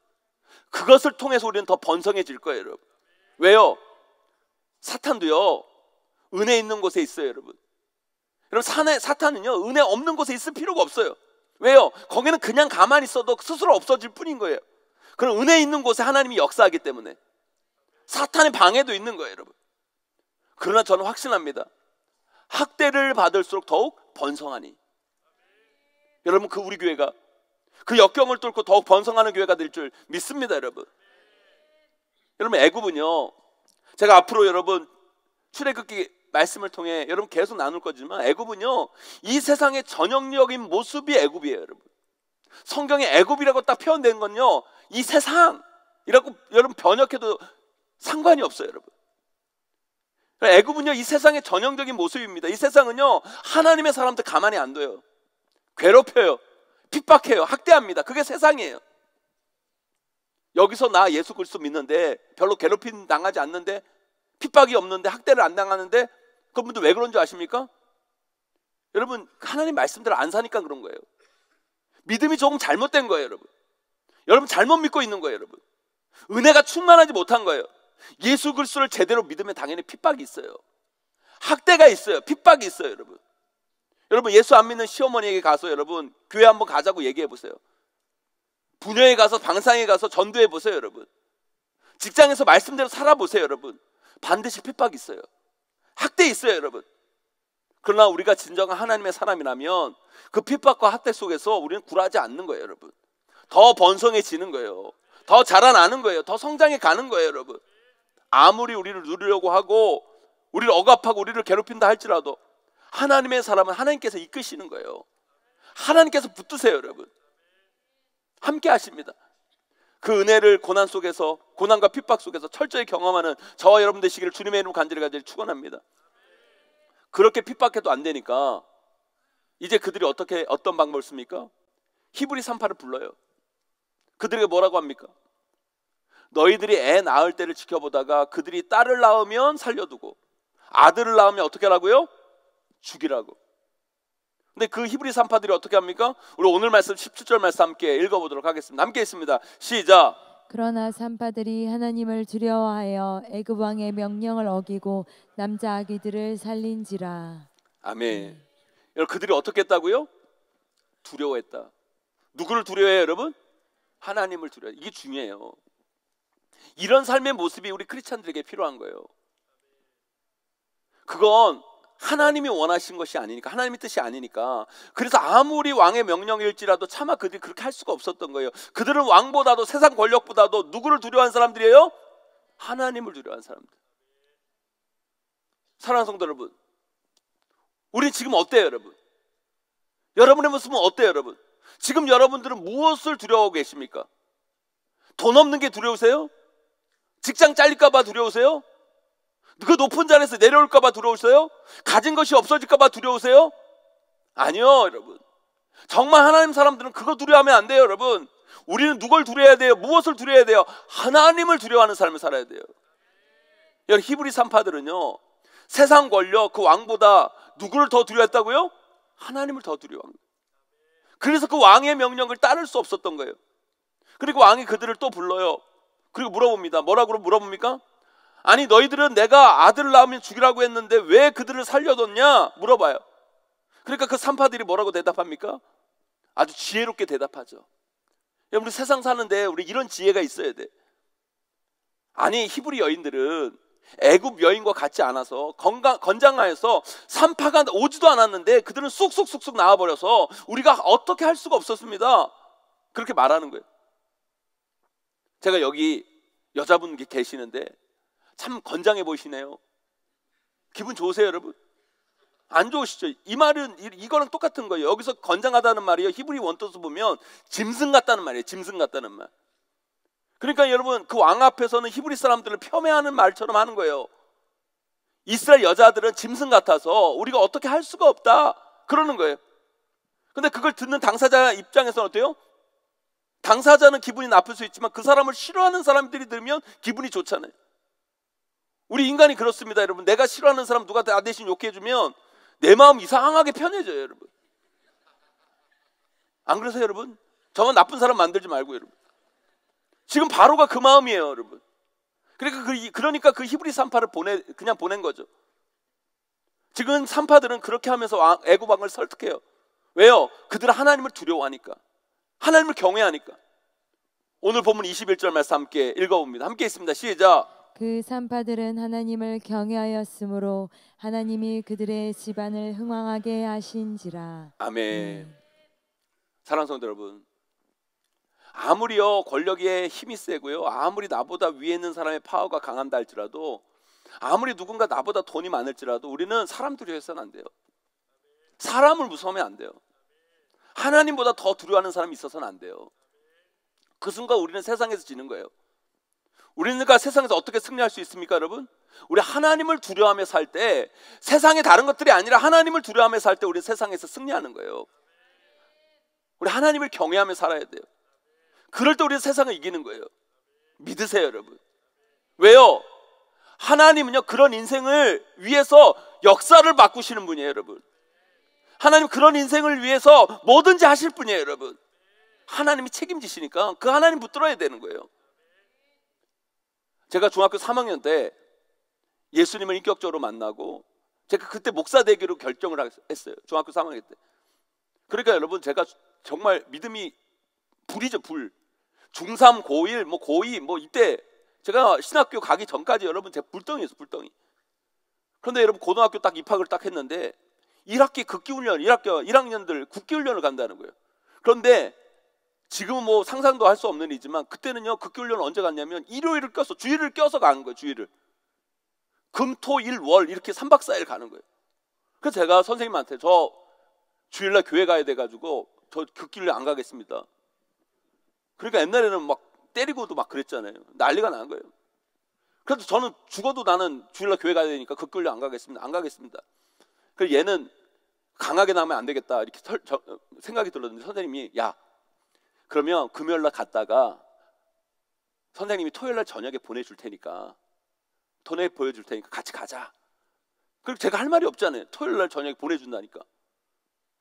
그것을 통해서 우리는 더 번성해질 거예요 여러분. 왜요? 사탄도요 은혜 있는 곳에 있어요 여러분. 여러분 사탄은요 은혜 없는 곳에 있을 필요가 없어요. 왜요? 거기는 그냥 가만히 있어도 스스로 없어질 뿐인 거예요. 그럼 은혜 있는 곳에 하나님이 역사하기 때문에 사탄의 방해도 있는 거예요 여러분. 그러나 저는 확신합니다. 학대를 받을수록 더욱 번성하니. 여러분 그 우리 교회가 그 역경을 뚫고 더욱 번성하는 교회가 될 줄 믿습니다 여러분. 여러분 애굽은요, 제가 앞으로 여러분 출애굽기 말씀을 통해 여러분 계속 나눌 거지만 애굽은요 이 세상의 전형적인 모습이 애굽이에요 여러분. 성경에 애굽이라고 딱 표현된 건요, 이 세상이라고 여러분 번역해도 상관이 없어요, 여러분. 애굽은요, 이 세상의 전형적인 모습입니다. 이 세상은요, 하나님의 사람들 가만히 안 둬요. 괴롭혀요, 핍박해요, 학대합니다. 그게 세상이에요. 여기서 나 예수 그리스도 믿는데 별로 괴롭힘 당하지 않는데, 핍박이 없는데, 학대를 안 당하는데, 그분들 왜 그런 줄 아십니까? 여러분, 하나님 말씀대로 안 사니까 그런 거예요. 믿음이 조금 잘못된 거예요, 여러분. 여러분 잘못 믿고 있는 거예요, 여러분. 은혜가 충만하지 못한 거예요. 예수 그리스도를 제대로 믿으면 당연히 핍박이 있어요. 학대가 있어요. 핍박이 있어요, 여러분. 여러분, 예수 안 믿는 시어머니에게 가서 여러분 교회 한번 가자고 얘기해 보세요. 부녀에 가서, 방상에 가서 전도해 보세요, 여러분. 직장에서 말씀대로 살아보세요, 여러분. 반드시 핍박이 있어요. 학대 있어요, 여러분. 그러나 우리가 진정한 하나님의 사람이라면 그 핍박과 학대 속에서 우리는 굴하지 않는 거예요, 여러분. 더 번성해지는 거예요. 더 자라나는 거예요. 더 성장해 가는 거예요, 여러분. 아무리 우리를 누리려고 하고 우리를 억압하고 우리를 괴롭힌다 할지라도 하나님의 사람은 하나님께서 이끄시는 거예요. 하나님께서 붙드세요, 여러분. 함께 하십니다. 그 은혜를 고난 속에서, 고난과 핍박 속에서 철저히 경험하는 저와 여러분 되시기를 주님의 이름 간절히 축원합니다. 그렇게 핍박해도 안 되니까 이제 그들이 어떤 방법을 씁니까? 히브리 3:8을 불러요. 그들에게 뭐라고 합니까? 너희들이 애 낳을 때를 지켜보다가 그들이 딸을 낳으면 살려두고 아들을 낳으면 어떻게 하라고요? 죽이라고. 근데 그 히브리 3파들이 어떻게 합니까? 우리 오늘 말씀 17절 말씀 함께 읽어보도록 하겠습니다. 함께 있습니다. 시작. 그러나 산파들이 하나님을 두려워하여 애굽 왕의 명령을 어기고 남자 아기들을 살린지라. 아멘. 여러분, 그들이 어떻게 했다고요? 두려워했다. 누구를 두려워해요, 여러분? 하나님을 두려워해요. 이게 중요해요. 이런 삶의 모습이 우리 크리스찬들에게 필요한 거예요. 그건 하나님이 원하신 것이 아니니까, 하나님의 뜻이 아니니까. 그래서 아무리 왕의 명령일지라도 차마 그들이 그렇게 할 수가 없었던 거예요. 그들은 왕보다도 세상 권력보다도 누구를 두려워하는 사람들이에요? 하나님을 두려워하는 사람들. 사랑하는 성도 여러분, 우리 지금 어때요, 여러분? 여러분의 모습은 어때요, 여러분? 지금 여러분들은 무엇을 두려워하고 계십니까? 돈 없는 게 두려우세요? 직장 잘릴까 봐 두려우세요? 그 높은 자리에서 내려올까 봐 두려우세요? 가진 것이 없어질까 봐 두려우세요? 아니요, 여러분. 정말 하나님 사람들은 그거 두려워하면 안 돼요, 여러분. 우리는 누굴 두려워해야 돼요? 무엇을 두려워해야 돼요? 하나님을 두려워하는 삶을 살아야 돼요. 여러분, 히브리 3파들은요, 세상 권력, 그 왕보다 누구를 더 두려워했다고요? 하나님을 더 두려워합니다. 그래서 그 왕의 명령을 따를 수 없었던 거예요. 그리고 왕이 그들을 또 불러요. 그리고 물어봅니다. 뭐라고 물어봅니까? 아니, 너희들은 내가 아들을 낳으면 죽이라고 했는데 왜 그들을 살려뒀냐? 물어봐요. 그러니까 그 산파들이 뭐라고 대답합니까? 아주 지혜롭게 대답하죠. 여러분, 우리 세상 사는데 우리 이런 지혜가 있어야 돼. 아니, 히브리 여인들은 애굽 여인과 같지 않아서 건장하여서 산파가 오지도 않았는데 그들은 쑥쑥쑥쑥 나와버려서 우리가 어떻게 할 수가 없었습니다. 그렇게 말하는 거예요. 제가 여기 여자분 계시는데 참 건장해 보이시네요. 기분 좋으세요, 여러분? 안 좋으시죠? 이 말은 이거랑 똑같은 거예요. 여기서 건장하다는 말이요, 히브리 원뜻을 보면 짐승 같다는 말이에요. 짐승 같다는 말. 그러니까 여러분, 그 왕 앞에서는 히브리 사람들을 폄훼하는 말처럼 하는 거예요. 이스라엘 여자들은 짐승 같아서 우리가 어떻게 할 수가 없다, 그러는 거예요. 근데 그걸 듣는 당사자 입장에서는 어때요? 당사자는 기분이 나쁠 수 있지만 그 사람을 싫어하는 사람들이 들으면 기분이 좋잖아요. 우리 인간이 그렇습니다, 여러분. 내가 싫어하는 사람 누가 나 대신 욕해주면 내 마음 이상하게 편해져요, 여러분. 안 그러세요, 여러분? 저만 나쁜 사람 만들지 말고, 여러분. 지금 바로가 그 마음이에요, 여러분. 그러니까 그 히브리 산파를 그냥 보낸 거죠. 지금 산파들은 그렇게 하면서 애굽 왕을 설득해요. 왜요? 그들은 하나님을 두려워하니까, 하나님을 경외하니까. 오늘 본문 21절 말씀 함께 읽어봅니다. 함께 있습니다. 시작. 그 산파들은 하나님을 경외하였으므로 하나님이 그들의 집안을 흥왕하게 하신지라. 아멘. 사랑하는 성도 여러분, 아무리요 권력의 힘이 세고요, 아무리 나보다 위에 있는 사람의 파워가 강한다 할지라도, 아무리 누군가 나보다 돈이 많을지라도 우리는 사람 두려워해서는 안 돼요. 사람을 무서워하면 안 돼요. 하나님보다 더 두려워하는 사람이 있어서는 안 돼요. 그 순간 우리는 세상에서 지는 거예요. 우리는 세상에서 어떻게 승리할 수 있습니까, 여러분? 우리 하나님을 두려워하며 살 때, 세상의 다른 것들이 아니라 하나님을 두려워하며 살 때 우리 세상에서 승리하는 거예요. 우리 하나님을 경외하며 살아야 돼요. 그럴 때 우리 세상을 이기는 거예요. 믿으세요, 여러분. 왜요? 하나님은요, 그런 인생을 위해서 역사를 바꾸시는 분이에요, 여러분. 하나님 그런 인생을 위해서 뭐든지 하실 분이에요, 여러분. 하나님이 책임지시니까 그 하나님 붙들어야 되는 거예요. 제가 중학교 3학년 때 예수님을 인격적으로 만나고 제가 그때 목사 되기로 결정을 했어요. 중학교 3학년 때. 그러니까 여러분, 제가 정말 믿음이 불이죠, 불. 중3, 고1, 고2, 이때 제가 신학교 가기 전까지 여러분 제 불덩이였어요, 불덩이. 그런데 여러분, 고등학교 딱 입학을 딱 했는데 1학기 극기훈련, 1학년들 국기훈련을 간다는 거예요. 그런데 지금은 상상도 할 수 없는 일이지만 그때는요, 극기훈련을 언제 갔냐면 일요일을 껴서, 주일을 껴서 가는 거예요. 주일을. 금, 토, 일, 월 이렇게 3박 4일 가는 거예요. 그래서 제가 선생님한테 저 주일날 교회 가야 돼가지고 저 극기훈련 안 가겠습니다. 그러니까 옛날에는 막 때리고도 막 그랬잖아요. 난리가 난 거예요. 그래서 저는 죽어도 나는 주일날 교회 가야 되니까 극기훈련 안 가겠습니다. 그래서 얘는 강하게 나면 안 되겠다 이렇게 생각이 들었는데, 선생님이 야, 그러면 금요일날 갔다가 선생님이 토요일날 저녁에 보내줄 테니까 같이 가자. 그리고 제가 할 말이 없잖아요. 토요일날 저녁에 보내준다니까.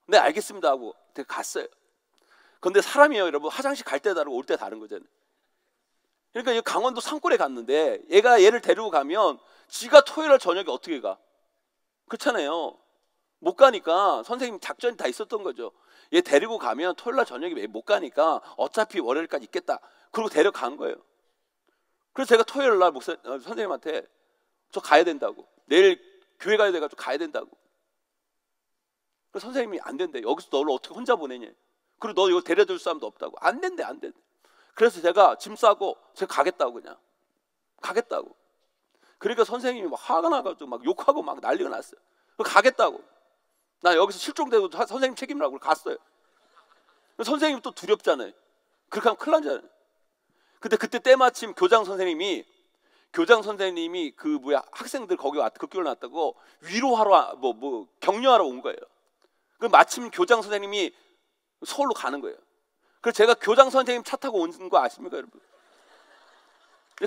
네, 알겠습니다 하고 제가 갔어요. 그런데 사람이요, 여러분, 화장실 갈 때 다르고 올 때 다른 거잖아요. 그러니까 강원도 산골에 갔는데 얘를 데리고 가면 지가 토요일날 저녁에 어떻게 가? 그렇잖아요. 못 가니까 선생님 작전이 다 있었던 거죠. 얘 데리고 가면 토요일날 저녁에 못 가니까 어차피 월요일까지 있겠다. 그리고 데려간 거예요. 그래서 제가 토요일날 선생님한테 저 가야 된다고, 내일 교회 가야 돼가지고 가야 된다고. 그래서 선생님이 안 된대. 여기서 너를 어떻게 혼자 보내냐. 그리고 너 이거 데려줄 사람도 없다고. 안 된대. 그래서 제가 짐 싸고 제가 가겠다고, 그냥 가겠다고. 그러니까 선생님이 막 화가 나가지고 막 욕하고 막 난리가 났어요. 가겠다고. 나 여기서 실종되고 선생님 책임이라고 갔어요. 선생님이 또 두렵잖아요. 그렇게 하면 큰일 나잖아요. 근데 그때 때마침 교장 선생님이 학생들 거기 극교를 났다고 위로하러 격려하러 온 거예요. 그 마침 교장 선생님이 서울로 가는 거예요. 그래서 제가 교장 선생님 차 타고 온 거 아십니까, 여러분?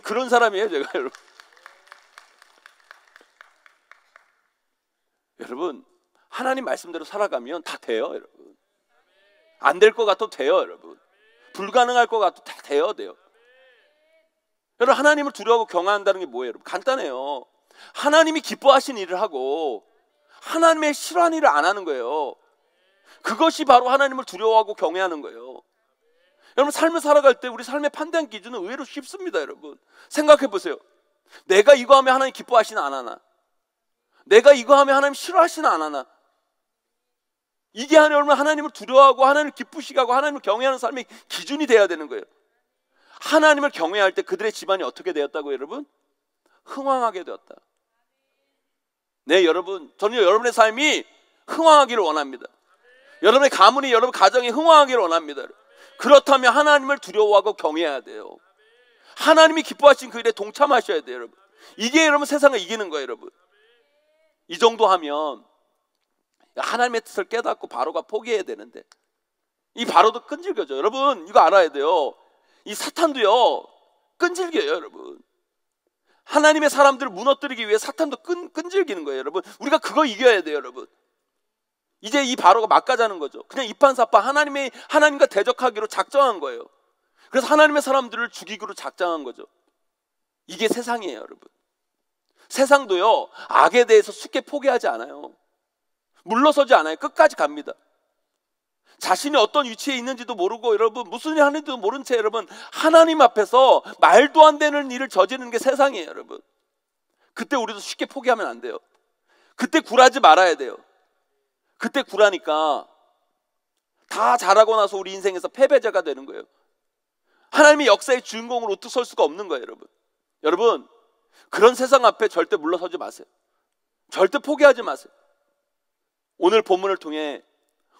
그런 사람이에요, 제가, 여러분. 여러분, 하나님 말씀대로 살아가면 다 돼요, 여러분. 안 될 것 같아도 돼요, 여러분. 불가능할 것 같아도 다 돼요. 여러분, 하나님을 두려워하고 경외한다는 게 뭐예요, 여러분? 간단해요. 하나님이 기뻐하신 일을 하고 하나님의 싫어하는 일을 안 하는 거예요. 그것이 바로 하나님을 두려워하고 경외하는 거예요. 여러분, 삶을 살아갈 때 우리 삶의 판단 기준은 의외로 쉽습니다, 여러분. 생각해 보세요. 내가 이거 하면 하나님 기뻐하시나 안 하나? 내가 이거 하면 하나님 싫어하시나 안 하나? 이게 여러분, 하나님을 두려워하고 하나님을 기쁘시게 하고 하나님을 경외하는 삶의 기준이 돼야 되는 거예요. 하나님을 경외할 때 그들의 집안이 어떻게 되었다고, 여러분? 흥왕하게 되었다. 네, 여러분, 저는 여러분의 삶이 흥왕하기를 원합니다. 여러분의 가문이, 여러분 가정이 흥왕하기를 원합니다. 그렇다면 하나님을 두려워하고 경외해야 돼요. 하나님이 기뻐하신 그 일에 동참하셔야 돼요, 여러분. 이게 여러분 세상을 이기는 거예요, 여러분. 이 정도 하면 하나님의 뜻을 깨닫고 바로가 포기해야 되는데, 이 바로도 끈질겨져. 여러분, 이거 알아야 돼요. 이 사탄도요, 끈질겨요, 여러분. 하나님의 사람들을 무너뜨리기 위해 사탄도 끈질기는 거예요, 여러분. 우리가 그거 이겨야 돼요, 여러분. 이제 이 바로가 막가자는 거죠. 그냥 이판사파 하나님과 대적하기로 작정한 거예요. 그래서 하나님의 사람들을 죽이기로 작정한 거죠. 이게 세상이에요, 여러분. 세상도요, 악에 대해서 쉽게 포기하지 않아요. 물러서지 않아요. 끝까지 갑니다. 자신이 어떤 위치에 있는지도 모르고, 여러분 무슨 일 하는지도 모른 채, 여러분 하나님 앞에서 말도 안 되는 일을 저지르는 게 세상이에요, 여러분. 그때 우리도 쉽게 포기하면 안 돼요. 그때 굴하지 말아야 돼요. 그때 굴하니까 다 잘하고 나서 우리 인생에서 패배자가 되는 거예요. 하나님의 역사의 주인공으로 우뚝 설 수가 없는 거예요, 여러분. 여러분, 그런 세상 앞에 절대 물러서지 마세요. 절대 포기하지 마세요. 오늘 본문을 통해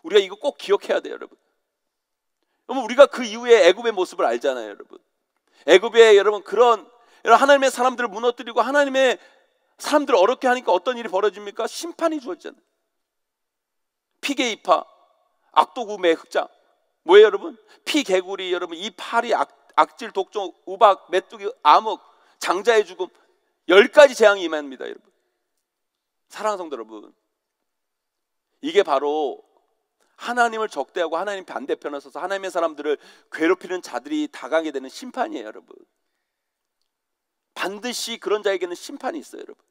우리가 이거 꼭 기억해야 돼요, 여러분. 여러분, 우리가 그 이후에 애굽의 모습을 알잖아요, 여러분. 애굽에 여러분 그런 하나님의 사람들을 무너뜨리고 하나님의 사람들을 어렵게 하니까 어떤 일이 벌어집니까? 심판이 주어지잖아요. 피게이파, 악도구매 흑자. 뭐예요, 여러분? 피개구리, 여러분 이 파리, 악질, 독종, 우박, 메뚜기, 암흑, 장자의 죽음, 10가지 재앙이 임합니다, 여러분. 사랑하는 성도 여러분, 이게 바로 하나님을 적대하고 하나님 반대편에 서서 하나님의 사람들을 괴롭히는 자들이 당하게 되는 심판이에요, 여러분. 반드시 그런 자에게는 심판이 있어요, 여러분.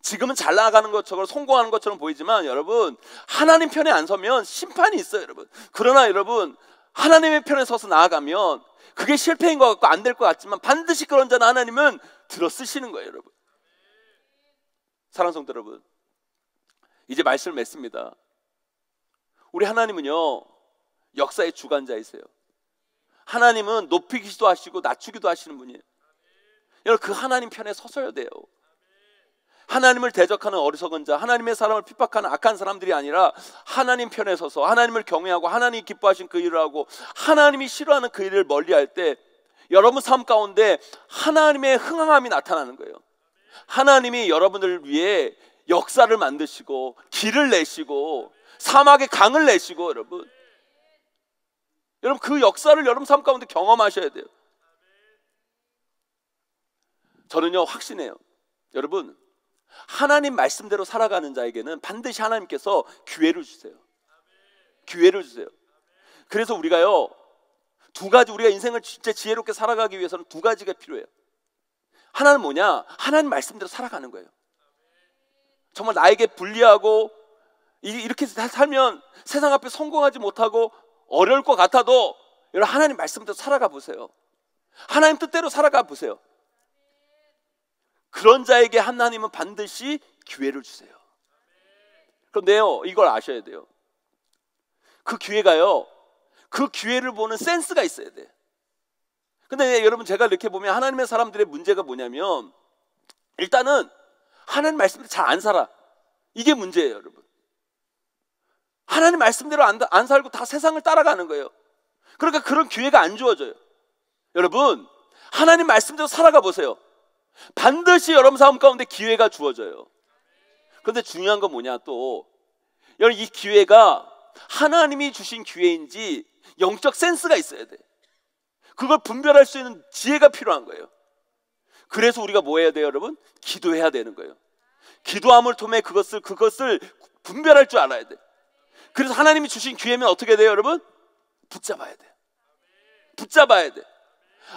지금은 잘 나가는 것처럼 성공하는 것처럼 보이지만 여러분, 하나님 편에 안 서면 심판이 있어요, 여러분. 그러나 여러분, 하나님의 편에 서서 나아가면 그게 실패인 것 같고 안 될 것 같지만 반드시 그런 자는 하나님은 들어 쓰시는 거예요, 여러분. 사랑하는 성도 여러분, 이제 말씀을 맺습니다. 우리 하나님은요, 역사의 주관자이세요. 하나님은 높이기도 하시고 낮추기도 하시는 분이에요. 여러분, 그 하나님 편에 서서야 돼요. 하나님을 대적하는 어리석은 자, 하나님의 사람을 핍박하는 악한 사람들이 아니라 하나님 편에 서서 하나님을 경외하고 하나님이 기뻐하신 그 일을 하고 하나님이 싫어하는 그 일을 멀리할 때 여러분 삶 가운데 하나님의 흥황함이 나타나는 거예요. 하나님이 여러분을 위해 역사를 만드시고 길을 내시고 사막에 강을 내시고 여러분 그 역사를 여러분 삶 가운데 경험하셔야 돼요. 저는요 확신해요. 여러분, 하나님 말씀대로 살아가는 자에게는 반드시 하나님께서 기회를 주세요. 기회를 주세요. 그래서 우리가요, 두 가지, 우리가 인생을 진짜 지혜롭게 살아가기 위해서는 두 가지가 필요해요. 하나는 뭐냐? 하나님 말씀대로 살아가는 거예요. 정말 나에게 불리하고 이렇게 살면 세상 앞에 성공하지 못하고 어려울 것 같아도 여러분, 하나님 말씀대로 살아가 보세요. 하나님 뜻대로 살아가 보세요. 그런 자에게 하나님은 반드시 기회를 주세요. 그런데요, 이걸 아셔야 돼요. 그 기회가요, 그 기회를 보는 센스가 있어야 돼요. 근데 여러분, 제가 이렇게 보면 하나님의 사람들의 문제가 뭐냐면 일단은 하나님 말씀대로 잘 안 살아. 이게 문제예요, 여러분. 하나님 말씀대로 안 살고 다 세상을 따라가는 거예요. 그러니까 그런 기회가 안 주어져요. 여러분, 하나님 말씀대로 살아가 보세요. 반드시 여러분 삶 가운데 기회가 주어져요. 그런데 중요한 건 뭐냐, 또 여러분, 이 기회가 하나님이 주신 기회인지 영적 센스가 있어야 돼. 그걸 분별할 수 있는 지혜가 필요한 거예요. 그래서 우리가 뭐 해야 돼요, 여러분? 기도해야 되는 거예요. 기도함을 통해 그것을 분별할 줄 알아야 돼. 그래서 하나님이 주신 기회면 어떻게 돼요, 여러분? 붙잡아야 돼. 붙잡아야 돼.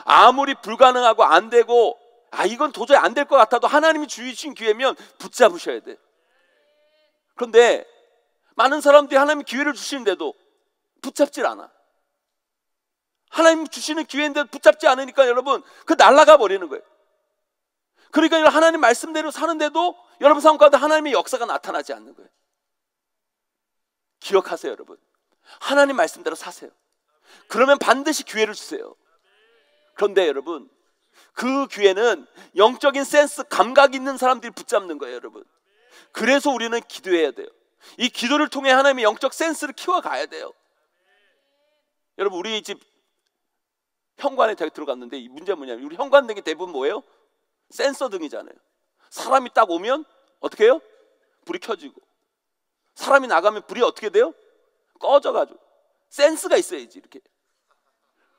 아무리 불가능하고 안 되고 이건 도저히 안 될 것 같아도 하나님이 주신 기회면 붙잡으셔야 돼. 그런데 많은 사람들이 하나님이 기회를 주시는데도 붙잡질 않아. 하나님 주시는 기회인데도 붙잡지 않으니까 여러분, 그 날아가 버리는 거예요. 그러니까 하나님 말씀대로 사는데도 여러분 삶 가운데 하나님의 역사가 나타나지 않는 거예요. 기억하세요, 여러분. 하나님 말씀대로 사세요. 그러면 반드시 기회를 주세요. 그런데 여러분, 그 기회는 영적인 센스, 감각 있는 사람들이 붙잡는 거예요, 여러분. 그래서 우리는 기도해야 돼요. 이 기도를 통해 하나님의 영적 센스를 키워가야 돼요. 여러분, 우리 집 현관에 들어갔는데 이 문제가 뭐냐면, 우리 현관등이 대부분 뭐예요? 센서 등이잖아요. 사람이 딱 오면 어떻게 해요? 불이 켜지고, 사람이 나가면 불이 어떻게 돼요? 꺼져가지고. 센스가 있어야지, 이렇게.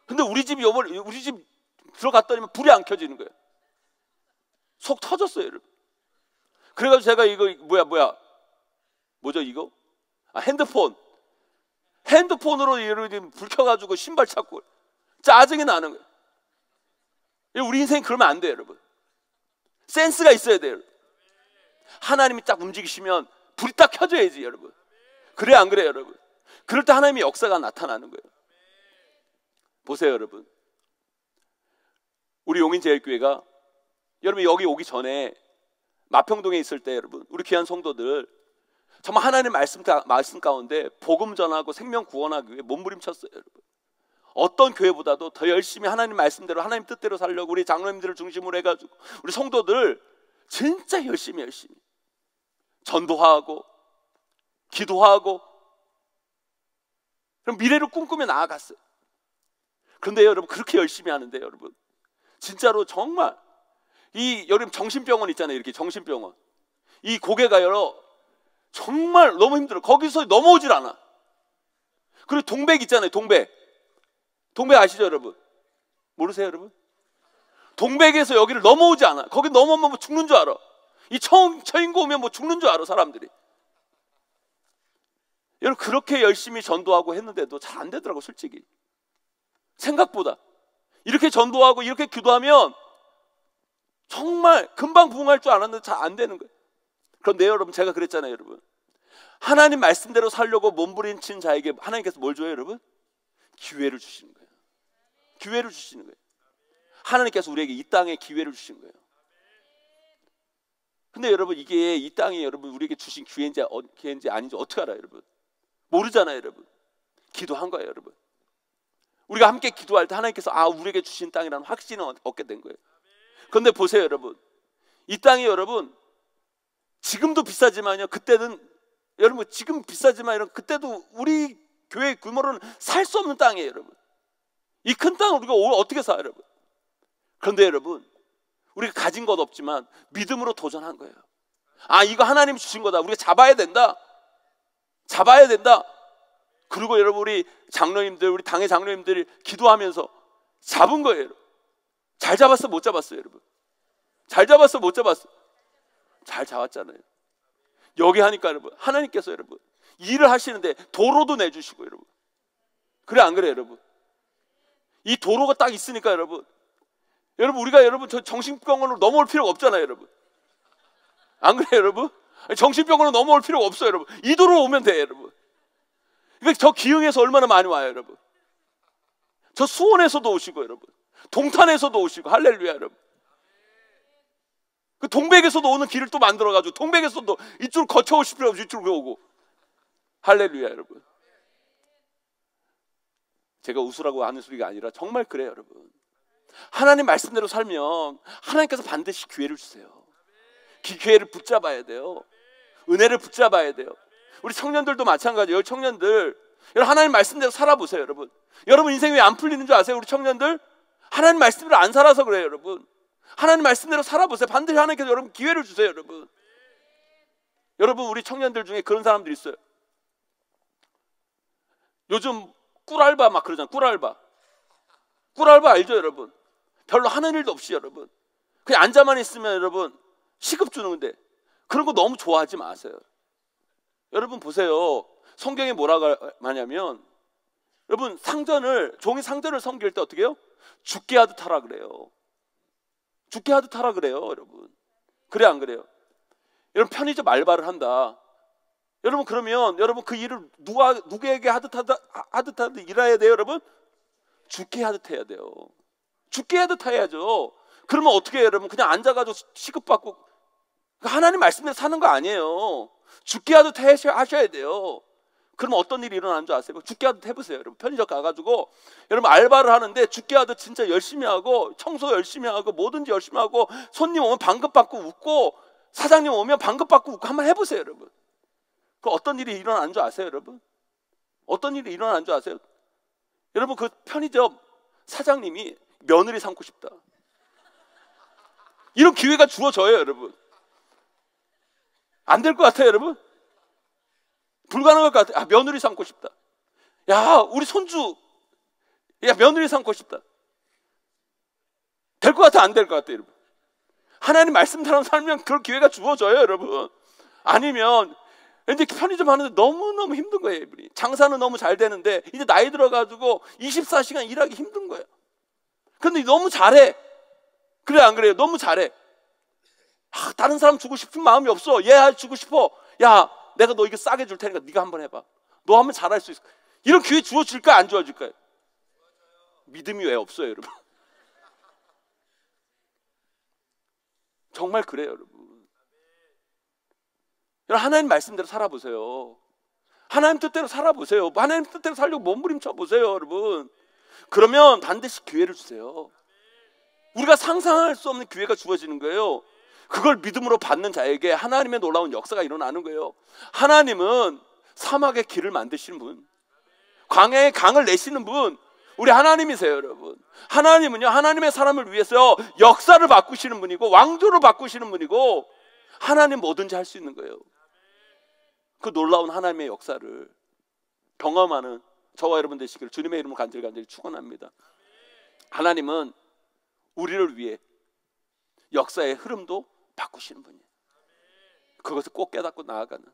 근데 우리 집 들어갔더니 불이 안 켜지는 거예요. 속 터졌어요, 여러분. 그래가지고 제가 이거 뭐죠 이거? 핸드폰으로 여러분 불 켜가지고 신발 찾고 짜증이 나는 거예요. 우리 인생 그러면 안 돼요, 여러분. 센스가 있어야 돼요. 하나님이 딱 움직이시면 불이 딱 켜져야지, 여러분. 그래 안 그래요, 여러분? 그럴 때 하나님의 역사가 나타나는 거예요. 보세요, 여러분. 우리 용인제일교회가 여러분 여기 오기 전에 마평동에 있을 때 여러분, 우리 귀한 성도들 정말 하나님의 말씀 가운데 복음 전하고 생명 구원하기 위해 몸부림쳤어요, 여러분. 어떤 교회보다도 더 열심히 하나님 말씀대로 하나님 뜻대로 살려고 우리 장로님들을 중심으로 해가지고 우리 성도들 진짜 열심히 전도하고 기도하고 그럼 미래를 꿈꾸며 나아갔어요. 그런데 여러분 그렇게 열심히 하는데 여러분 진짜로 정말 여러분 정신병원 있잖아요. 이렇게 정신병원 이 고개가 정말 너무 힘들어. 거기서 넘어오질 않아. 그리고 동백 있잖아요. 동백 아시죠 여러분? 모르세요 여러분? 동백에서 여기를 넘어오지 않아. 거기 넘어오면 뭐 죽는 줄 알아. 이 처인고 오면 뭐 죽는 줄 알아 사람들이. 여러분 그렇게 열심히 전도하고 했는데도 잘 안 되더라고 솔직히. 생각보다 이렇게 전도하고 이렇게 기도하면 정말 금방 부흥할 줄 알았는데 잘 안 되는 거예요. 그런데 여러분 제가 그랬잖아요 여러분. 하나님 말씀대로 살려고 몸부림친 자에게 하나님께서 뭘 줘요 여러분? 기회를 주시는 거예요. 기회를 주시는 거예요. 하나님께서 우리에게 이 땅에 기회를 주신 거예요. 근데 여러분 이게 이 땅이 여러분 우리에게 주신 기회인지 아닌지 어떻게 알아요 여러분? 모르잖아요 여러분. 기도한 거예요 여러분. 우리가 함께 기도할 때 하나님께서 우리에게 주신 땅이라는 확신을 얻게 된 거예요. 그런데 보세요 여러분. 이 땅이 여러분 지금도 비싸지만요. 그때는 여러분 지금 비싸지만 그때도 우리 교회 규모로는 살 수 없는 땅이에요 여러분. 이 큰 땅을 우리가 어떻게 사요 여러분? 그런데 여러분 우리가 가진 것 없지만 믿음으로 도전한 거예요. 이거 하나님이 주신 거다. 우리가 잡아야 된다. 그리고 여러분 우리 장로님들 우리 당의 장로님들이 기도하면서 잡은 거예요 여러분. 잘 잡았어 못 잡았어요 여러분? 잘 잡았어 못 잡았어? 잘 잡았잖아요. 여기 하니까 여러분 하나님께서 여러분 일을 하시는데 도로도 내주시고 여러분. 그래 안 그래요 여러분? 이 도로가 딱 있으니까 여러분 우리가 여러분 저 정신병원으로 넘어올 필요가 없잖아요 여러분. 안 그래요 여러분? 정신병원으로 넘어올 필요가 없어요 여러분. 이 도로 오면 돼요 여러분. 그러니까 저 기흥에서 얼마나 많이 와요 여러분. 저 수원에서도 오시고 여러분 동탄에서도 오시고 할렐루야 여러분. 그 동백에서도 오는 길을 또 만들어가지고 동백에서도 이쪽으로 거쳐 오실 필요 없이 이쪽으로 오고 할렐루야 여러분. 제가 웃으라고 하는 소리가 아니라 정말 그래요 여러분. 하나님 말씀대로 살면 하나님께서 반드시 기회를 주세요. 기회를 붙잡아야 돼요. 은혜를 붙잡아야 돼요. 우리 청년들도 마찬가지예요. 청년들 여러분 하나님 말씀대로 살아보세요 여러분. 여러분 인생이 왜 안 풀리는 줄 아세요? 우리 청년들 하나님 말씀대로 안 살아서 그래요 여러분. 하나님 말씀대로 살아보세요. 반드시 하나님께서 여러분 기회를 주세요 여러분. 여러분 우리 청년들 중에 그런 사람들이 있어요. 요즘 꿀알바 막 그러잖아요. 꿀알바 알죠 여러분? 별로 하는 일도 없이 여러분 그냥 앉아만 있으면 여러분 시급 주는데 그런 거 너무 좋아하지 마세요. 여러분 보세요. 성경에 뭐라고 하냐면 여러분 종이 상전을 섬길 때 어떻게 해요? 죽게 하듯 하라 그래요. 죽게 하듯 하라 그래요 여러분. 그래 안 그래요? 여러분 편의점 알바를 한다. 여러분 그러면 여러분 그 일을 누구에게 하듯 일해야 돼요 여러분? 죽게 하듯 해야 돼요. 죽게 하듯 해야죠. 그러면 어떻게 해요 여러분? 그냥 앉아가지고 시급받고 하나님 말씀대로 사는 거 아니에요. 죽게 하듯 하셔야 돼요. 그러면 어떤 일이 일어나는 줄 아세요? 죽게 하듯 해보세요 여러분. 편의점 가가지고 여러분 알바를 하는데 죽게 하듯 진짜 열심히 하고 청소 열심히 하고 뭐든지 열심히 하고 손님 오면 방긋받고 웃고 사장님 오면 방긋받고 웃고 한번 해보세요 여러분. 그 어떤 일이 일어나는 줄 아세요 여러분? 어떤 일이 일어나는 줄 아세요? 여러분 그 편의점 사장님이 며느리 삼고 싶다. 이런 기회가 주어져요 여러분. 안 될 것 같아요 여러분? 불가능할 것 같아요. 며느리 삼고 싶다. 야 우리 손주 며느리 삼고 싶다. 될 것 같아 안 될 것 같아요 여러분? 하나님 말씀대로 살면 그런 기회가 주어져요 여러분. 아니면 이제 편의점 하는데 너무너무 힘든 거예요 이분이. 장사는 너무 잘 되는데 이제 나이 들어가지고 24시간 일하기 힘든 거예요. 근데 너무 잘해. 그래 안 그래요? 너무 잘해. 다른 사람 주고 싶은 마음이 없어. 얘 주고 싶어. 야 내가 너 이거 싸게 줄 테니까 네가 한번 해봐. 너 하면 잘할 수 있어. 이런 기회 주어질까요 안 주어질까요? 믿음이 왜 없어요 여러분? 정말 그래요 여러분. 하나님 말씀대로 살아보세요. 하나님 뜻대로 살아보세요. 하나님 뜻대로 살려고 몸부림쳐 보세요 여러분. 그러면 반드시 기회를 주세요. 우리가 상상할 수 없는 기회가 주어지는 거예요. 그걸 믿음으로 받는 자에게 하나님의 놀라운 역사가 일어나는 거예요. 하나님은 사막의 길을 만드시는 분, 광야에 강을 내시는 분, 우리 하나님이세요, 여러분. 하나님은요, 하나님의 사람을 위해서 역사를 바꾸시는 분이고 왕조를 바꾸시는 분이고 하나님 뭐든지 할 수 있는 거예요. 그 놀라운 하나님의 역사를 경험하는 저와 여러분 되시기를 주님의 이름으로 간절히 축원합니다. 하나님은 우리를 위해 역사의 흐름도 바꾸시는 분이에요. 그것을 꼭 깨닫고 나아가는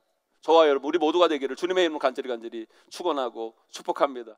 저와 여러분 우리 모두가 되기를 주님의 이름으로 간절히 축원하고 축복합니다.